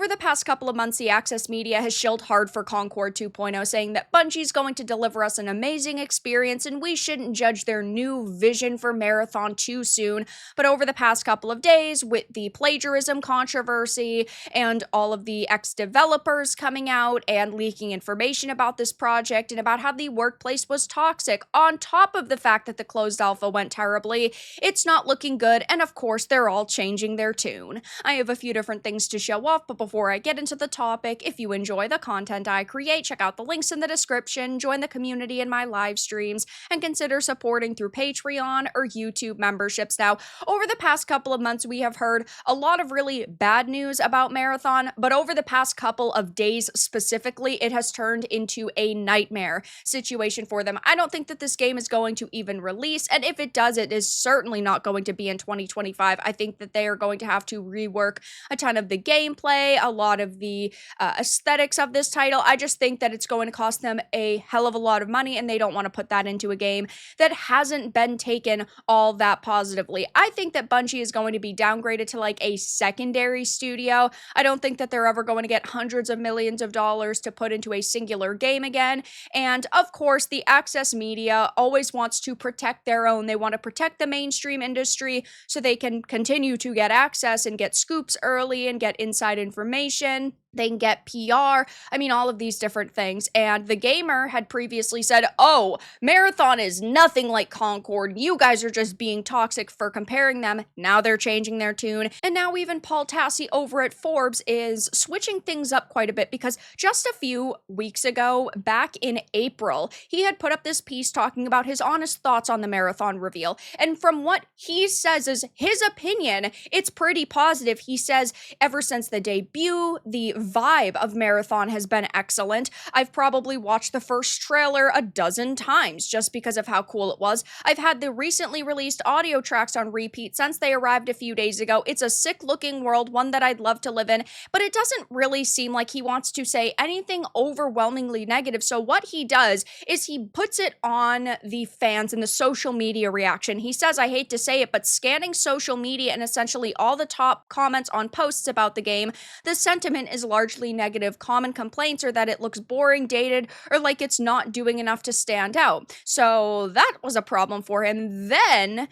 over the past couple of months, the Access media has shilled hard for Concord 2.0, saying that Bungie's going to deliver us an amazing experience and we shouldn't judge their new vision for Marathon too soon. But over the past couple of days, with the plagiarism controversy and all of the ex-developers coming out and leaking information about this project and about how the workplace was toxic, on top of the fact that the closed alpha went terribly, it's not looking good, and of course they're all changing their tune. I have a few different things to show off, but before I get into the topic, if you enjoy the content I create, check out the links in the description, join the community in my live streams, and consider supporting through Patreon or YouTube memberships. Now, over the past couple of months, we have heard a lot of really bad news about Marathon, but over the past couple of days specifically, it has turned into a nightmare situation for them. I don't think that this game is going to even release, and if it does, it is certainly not going to be in 2025. I think that they are going to have to rework a ton of the gameplay, a lot of the aesthetics of this title. I just think that it's going to cost them a hell of a lot of money, and they don't want to put that into a game that hasn't been taken all that positively. I think that Bungie is going to be downgraded to like a secondary studio. I don't think that they're ever going to get hundreds of millions of dollars to put into a singular game again. And of course, the Access media always wants to protect their own. They want to protect the mainstream industry so they can continue to get access and get scoops early and get inside information. They can get PR, I mean, all of these different things. And The Gamer had previously said, oh, Marathon is nothing like Concord. You guys are just being toxic for comparing them. Now they're changing their tune. And now even Paul Tassi over at Forbes is switching things up quite a bit, because just a few weeks ago, back in April, he had put up this piece talking about his honest thoughts on the Marathon reveal. And from what he says is his opinion, it's pretty positive. He says, ever since the debut, the vibe of Marathon has been excellent. I've probably watched the first trailer a dozen times just because of how cool it was. I've had the recently released audio tracks on repeat since they arrived a few days ago. It's a sick looking world, one that I'd love to live in, but it doesn't really seem like he wants to say anything overwhelmingly negative. So what he does is he puts it on the fans and the social media reaction. He says, I hate to say it, but scanning social media and essentially all the top comments on posts about the game, the sentiment is largely negative. Common complaints are that it looks boring, dated, or like it's not doing enough to stand out. So that was a problem for him. Then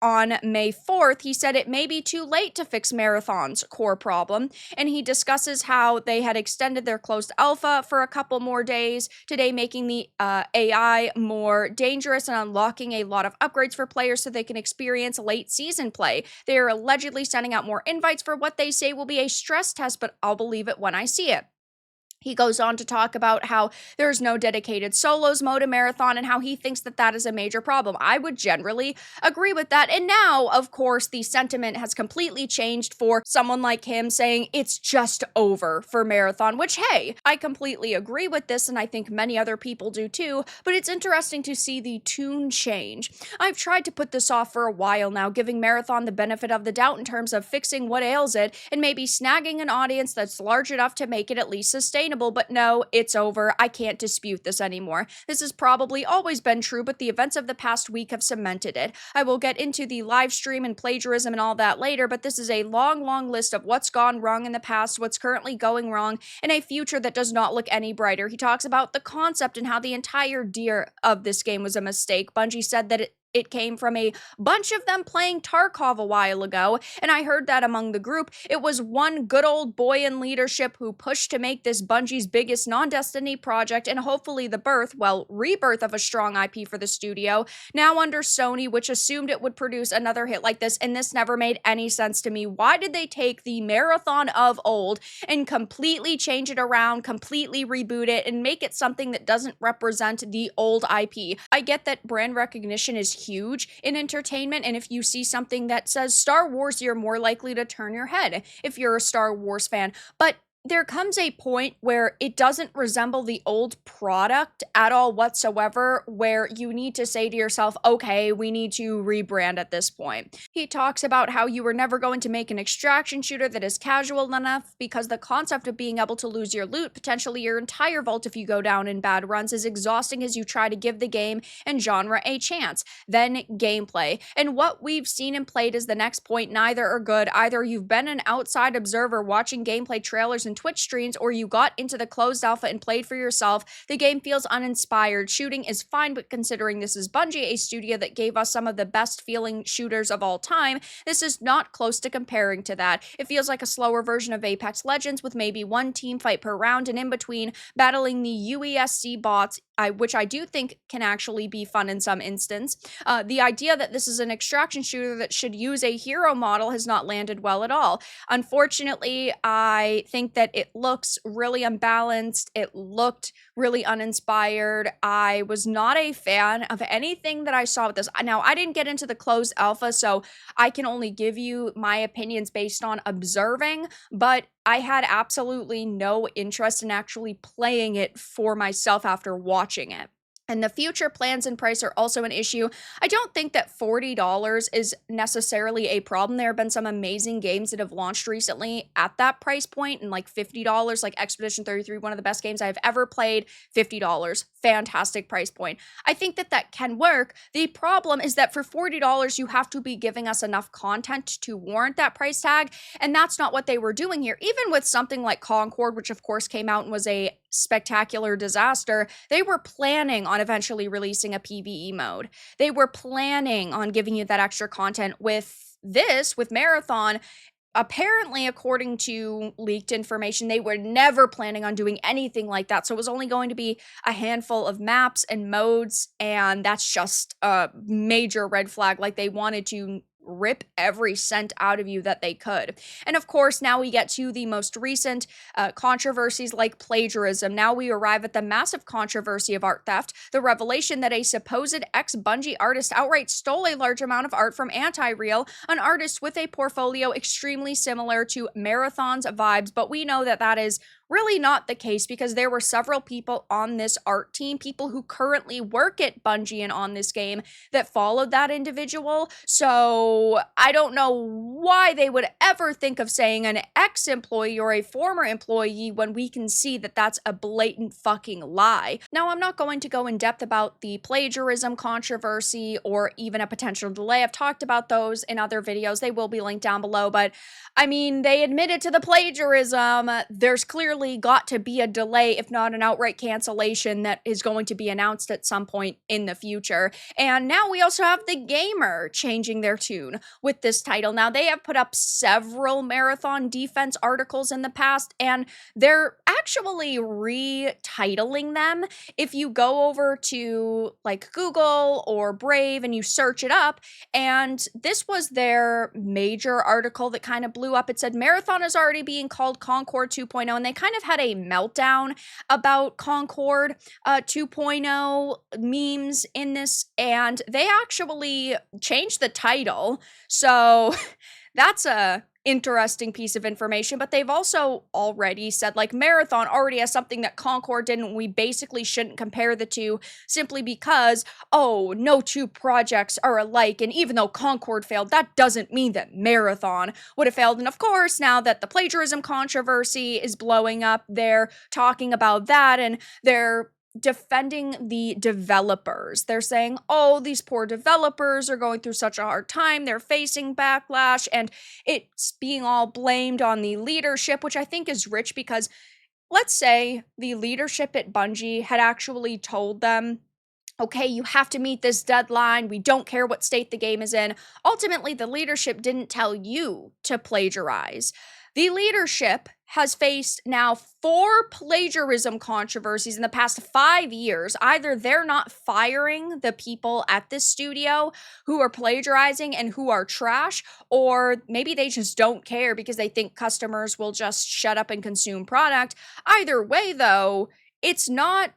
on May 4th, he said it may be too late to fix Marathon's core problem, and he discusses how they had extended their closed alpha for a couple more days, today making the AI more dangerous and unlocking a lot of upgrades for players so they can experience late season play. They are allegedly sending out more invites for what they say will be a stress test, but I'll believe it when I see it. He goes on to talk about how there's no dedicated solos mode in Marathon and how he thinks that that is a major problem. I would generally agree with that. And now, of course, the sentiment has completely changed for someone like him saying it's just over for Marathon, which, hey, I completely agree with this, and I think many other people do too, but it's interesting to see the tune change. I've tried to put this off for a while now, giving Marathon the benefit of the doubt in terms of fixing what ails it and maybe snagging an audience that's large enough to make it at least sustainable. But no, it's over. I can't dispute this anymore. This has probably always been true, but the events of the past week have cemented it. I will get into the live stream and plagiarism and all that later, but this is a long, long list of what's gone wrong in the past, what's currently going wrong, and a future that does not look any brighter. He talks about the concept and how the entire idea of this game was a mistake. Bungie said that it came from a bunch of them playing Tarkov a while ago, and I heard that among the group, it was one good old boy in leadership who pushed to make this Bungie's biggest non-Destiny project and hopefully the rebirth of a strong IP for the studio, now under Sony, which assumed it would produce another hit like this, and this never made any sense to me. Why did they take the Marathon of old and completely change it around, completely reboot it, and make it something that doesn't represent the old IP? I get that brand recognition is huge in entertainment, and if you see something that says Star Wars, you're more likely to turn your head if you're a Star Wars fan. But there comes a point where it doesn't resemble the old product at all whatsoever, where you need to say to yourself, okay, we need to rebrand at this point. He talks about how you were never going to make an extraction shooter that is casual enough because the concept of being able to lose your loot, potentially your entire vault if you go down in bad runs, is exhausting as you try to give the game and genre a chance. Then gameplay. And what we've seen and played is the next point. Neither are good. Either you've been an outside observer watching gameplay trailers and and Twitch streams, or you got into the closed alpha and played for yourself, the game feels uninspired. Shooting is fine, but considering this is Bungie, a studio that gave us some of the best feeling shooters of all time, this is not close to comparing to that. It feels like a slower version of Apex Legends with maybe one team fight per round, and in between battling the UESC bots, which I do think can actually be fun in some instance. The idea that this is an extraction shooter that should use a hero model has not landed well at all. Unfortunately, I think that it looks really unbalanced. It looked really uninspired. I was not a fan of anything that I saw with this. Now, I didn't get into the closed alpha, so I can only give you my opinions based on observing, but I had absolutely no interest in actually playing it for myself after watching it. And the future plans and price are also an issue. I don't think that $40 is necessarily a problem. There have been some amazing games that have launched recently at that price point, and like $50, like Expedition 33, one of the best games I've ever played, $50, fantastic price point. I think that that can work. The problem is that for $40, you have to be giving us enough content to warrant that price tag, and that's not what they were doing here. Even with something like Concord, which of course came out and was a spectacular disaster, they were planning on eventually releasing a PvE mode. They were planning on giving you that extra content. With this, with Marathon, apparently, according to leaked information, they were never planning on doing anything like that. So it was only going to be a handful of maps and modes, and that's just a major red flag. Like, they wanted to rip every cent out of you that they could. And of course, now we get to the most recent controversies like plagiarism. Now we arrive at the massive controversy of art theft, the revelation that a supposed ex-Bungie artist outright stole a large amount of art from Anti-Real, an artist with a portfolio extremely similar to Marathon's vibes, but we know that that is really not the case because there were several people on this art team, people who currently work at Bungie and on this game, that followed that individual. So I don't know why they would ever think of saying an ex-employee or a former employee when we can see that that's a blatant fucking lie. Now, I'm not going to go in depth about the plagiarism controversy or even a potential delay. I've talked about those in other videos. They will be linked down below, but I mean, they admitted to the plagiarism. There's clearly got to be a delay, if not an outright cancellation, that is going to be announced at some point in the future. And now we also have The Gamer changing their tune with this title. Now, they have put up several Marathon defense articles in the past, and they're actually retitling them. If you go over to like Google or Brave and you search it up, and this was their major article that kind of blew up. It said Marathon is already being called Concord 2.0, and they kind of had a meltdown about Concord 2.0 memes in this, and they actually changed the title. So that's a interesting piece of information, but they've also already said, like, Marathon already has something that Concord didn't. We basically shouldn't compare the two simply because, oh, no two projects are alike, and even though Concord failed, that doesn't mean that Marathon would have failed. And of course, now that the plagiarism controversy is blowing up, they're talking about that, and they're defending the developers. They're saying, oh, these poor developers are going through such a hard time. They're facing backlash, and it's being all blamed on the leadership, which I think is rich because let's say the leadership at Bungie had actually told them, okay, you have to meet this deadline. We don't care what state the game is in. Ultimately, the leadership didn't tell you to plagiarize. The leadership has faced now 4 plagiarism controversies in the past 5 years. Either they're not firing the people at this studio who are plagiarizing and who are trash, or maybe they just don't care because they think customers will just shut up and consume product. Either way, though, it's not,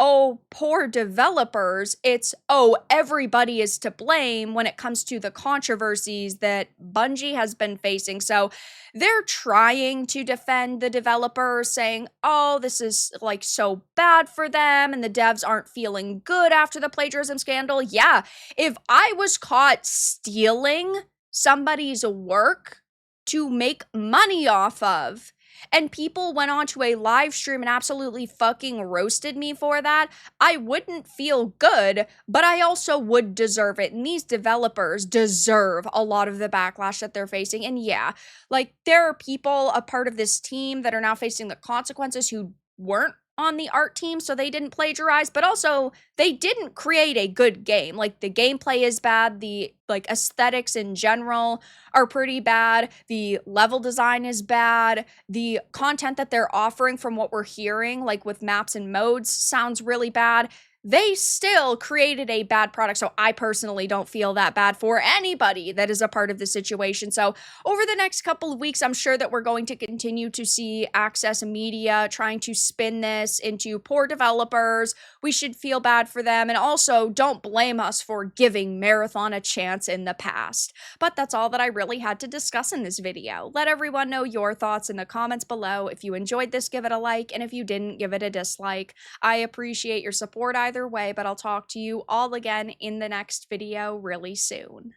oh, poor developers, it's, oh, everybody is to blame when it comes to the controversies that Bungie has been facing. So they're trying to defend the developers, saying, oh, this is like so bad for them and the devs aren't feeling good after the plagiarism scandal. Yeah, if I was caught stealing somebody's work to make money off of, and people went on to a live stream and absolutely fucking roasted me for that, I wouldn't feel good, but I also would deserve it. And these developers deserve a lot of the backlash that they're facing. And yeah, like there are people a part of this team that are now facing the consequences who weren't on the art team, so they didn't plagiarize, but also they didn't create a good game. Like the gameplay is bad, the like aesthetics in general are pretty bad, the level design is bad, the content that they're offering from what we're hearing, like with maps and modes, sounds really bad. They still created a bad product. So I personally don't feel that bad for anybody that is a part of the situation. So over the next couple of weeks, I'm sure that we're going to continue to see Access Media trying to spin this into poor developers. We should feel bad for them. And also, don't blame us for giving Marathon a chance in the past. But that's all that I really had to discuss in this video. Let everyone know your thoughts in the comments below. If you enjoyed this, give it a like. And if you didn't, give it a dislike. I appreciate your support either way, but I'll talk to you all again in the next video really soon.